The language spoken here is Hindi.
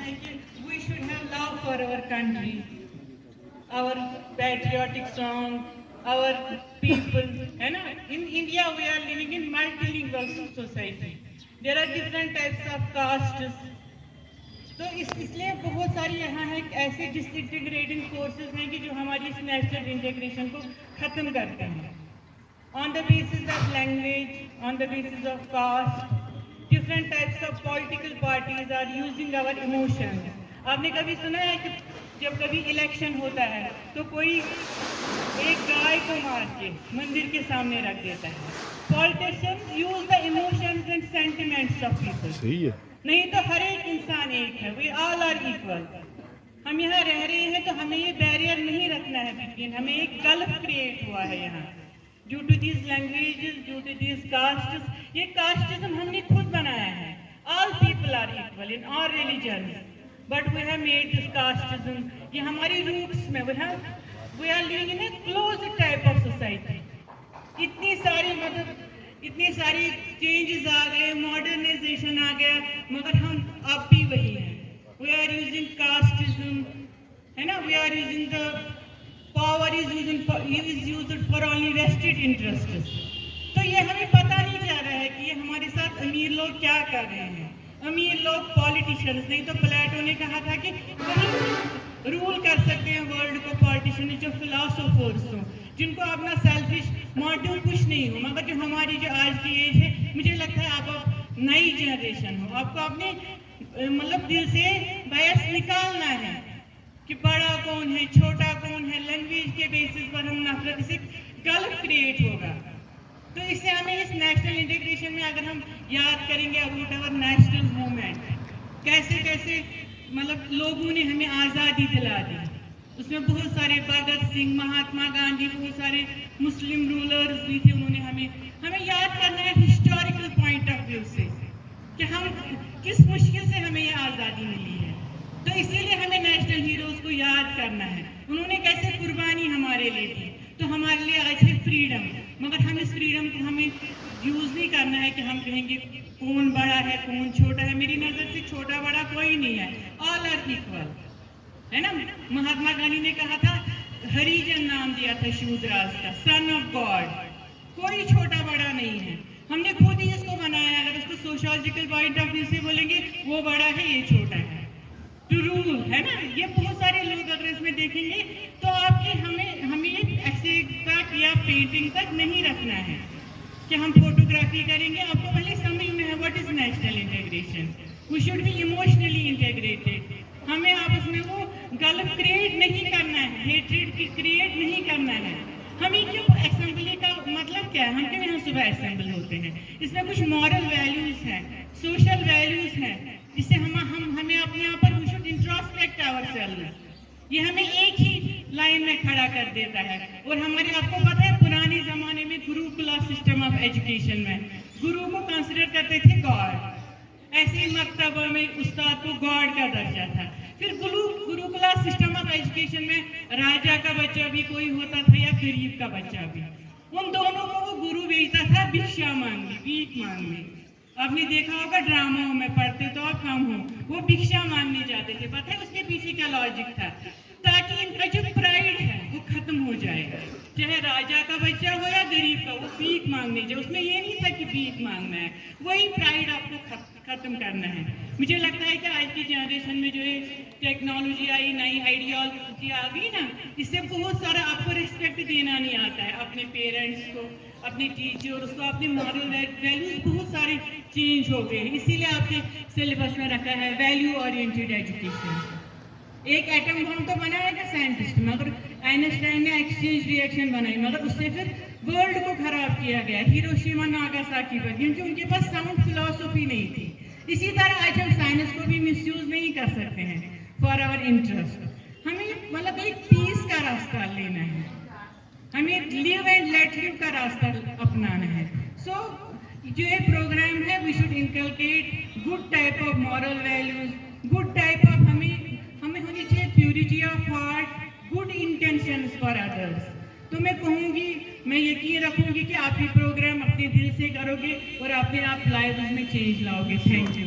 है कि we should have love for our country, our patriotic song, our people, है ना? In India we are living in multilingual society. There are different types of castes. तो इसलिए बहुत सारी यहाँ है ऐसे डिसइंटीग्रेटिंग फोर्सेस हैं कि जो हमारी इस नेशनल इंटीग्रेशन को ख़त्म करते हैं on the basis of language, on the basis of caste. Different types of political parties are using our emotions. आपने कभी सुना है कि जब कभी इलेक्शन होता है तो कोई एक गाय को मार के मंदिर के सामने रख देता है. Politicians use the emotions and sentiments of people. सही है. नहीं तो हर एक इंसान एक है. We all are equal. हम यहाँ रह रहे हैं तो हमें ये बैरियर नहीं रखना है बिटवीन. हमें एक गल्फ क्रिएट हुआ है यहाँ due to this languages, due to this castes. ये कास्टिज्म हमने खुद बनाया है. All people are equal in all religion, but we have made this casteism. ये हमारी रूट्स में we are living in a close type of society. इतनी सारी मतलब इतनी सारी चेंजेस आ गए, मॉडर्नाइजेशन आ गया, मगर हम अब भी वही हैं. वी आर यूजिंग कास्टिज्म, है ना? We are using the power is used for only vested interests. तो ये हमें पता नहीं चल रहा है कि ये हमारे साथ अमीर लोग क्या कर रहे हैं. अमीर लोग पॉलिटिशियंस, नहीं तो प्लेटो ने कहा था कि वही रूल कर सकते हैं वर्ल्ड को पॉलिटिशियन जो फिलोसोफर्स हों, जिनको अपना सेल्फिश मोटिव कुछ नहीं हो. मगर जो हमारी जो आज की एज है, मुझे लगता है आप नई जनरेशन हो, आपको अपने मतलब दिल से बयास निकालना है कि बड़ा कौन है, छोटा कौन है. लैंग्वेज के बेसिस पर हम नफरत, इसे गल्फ क्रिएट होगा. तो इससे हमें इस नेशनल इंटीग्रेशन में अगर हम याद करेंगे अबाउट आवर नेशनल मूवमेंट, कैसे कैसे मतलब लोगों ने हमें आज़ादी दिला दी. उसमें बहुत सारे भगत सिंह, महात्मा गांधी, बहुत सारे मुस्लिम रूलर्स भी थे. उन्होंने हमें याद करना है हिस्टोरिकल पॉइंट ऑफ व्यू से कि हम किस मुश्किल से हमें ये आज़ादी मिली है. तो इसीलिए हमें नेशनल हीरोज़ को याद करना है. उन्होंने कैसे कुर्बानी हमारे लिए दी. तो हमारे लिए आज है फ्रीडम, मगर हम इस फ्रीडम को हमें यूज़ नहीं करना है कि हम कहेंगे कौन बड़ा है कौन छोटा है. मेरी नज़र से छोटा बड़ा कोई नहीं है. ऑल आर इक्वल, है ना? महात्मा गांधी ने कहा था, हरिजन नाम दिया था शूद्रास का, सन ऑफ गॉड. कोई छोटा बड़ा नहीं है. हमने खुद ही इसको बनाया. अगर इसको सोशियोलॉजिकल पॉइंट ऑफ व्यू से बोलेंगे वो बड़ा है ये छोटा है. टू रूल, है ना? ये बहुत सारे लोग अगर इसमें देखेंगे तो आपकी हमें ऐसे तक या पेंटिंग तक नहीं रखना है कि हम फोटोग्राफी करेंगे. आपको पहले समझना है what is national integration. We should be emotionally integrated. हमें आपस में वो गल्फ क्रिएट नहीं करना है, हेट्रेड क्रिएट नहीं करना है. हमें क्यों असेंबली का मतलब क्या है? हम क्यों यहाँ सुबह असेंबल होते हैं? इसमें कुछ मॉरल वैल्यूज हैं, सोशल वैल्यूज हैं, जिससे हमें अपने आप पर वी शुड इंट्रोस्पेक्ट आवरसेल्व्स. ये हमें एक ही लाइन में खड़ा कर देता है. और हमारे आपको पता है पुराने ज़माने में गुरुकुला सिस्टम ऑफ एजुकेशन में गुरु को कंसिडर करते थे गॉड. ऐसे ही मकतबा में उस्ताद को गॉड का दर्जा था. फिर गुरुकुला सिस्टम ऑफ एजुकेशन में राजा का बच्चा भी कोई होता था या गरीब का बच्चा भी. उन दोनों को वो गुरु भेजता था भिक्षा मांगने, भीख मांगने. आपने देखा होगा ड्रामाओं में, पढ़ते तो आप कम हो, वो भिक्षा मांगने जाते थे. पता है उसके पीछे क्या लॉजिक था? ताकि इनका जो प्राइड है वो खत्म हो जाएगा. चाहे राजा का बच्चा हो या गरीब का, वो भीख मांगने जाए. उसमें ये नहीं था कि भीख मांगना है. वही प्राइड आपको खत्म करना है. मुझे लगता है कि आज की जनरेशन में जो ये टेक्नोलॉजी आई, नई आइडियोलॉजी आ गई ना, इससे बहुत सारा आपको रिस्पेक्ट देना नहीं आता है. अपने पेरेंट्स को, अपने टीचर्स को, अपने मॉरल वैल्यूज बहुत सारे चेंज हो गए. इसीलिए आपके सिलेबस में रखा है वैल्यू ओरिएंटेड एजुकेशन. एक एटम बम तो बनाया था साइंटिस्ट, मगर आइंस्टाइन ने एक्सचेंज रिएक्शन बनाई, मगर उससे फिर वर्ल्ड को खराब किया गया हिरोशिमा नागासाकी पर, क्योंकि उनके पास साउंड फिलॉसफी नहीं थी. इसी तरह आज हम साइंस को भी मिसयूज नहीं कर सकते हैं फॉर आवर इंटरेस्ट. हमें मतलब एक पीस का रास्ता लेना है. हमें लिव एंड लेट लिव का रास्ता अपनाना है. सो जो ये प्रोग्राम है, we should inculcate good type of moral values, good type of हमें होनी चाहिए purity of heart, good intentions for others. तो मैं कहूँगी, मैं यकीन रखूँगी कि आप ये प्रोग्राम अपने दिल से करोगे और अपने आप लाइफ में चेंज लाओगे. Thank you.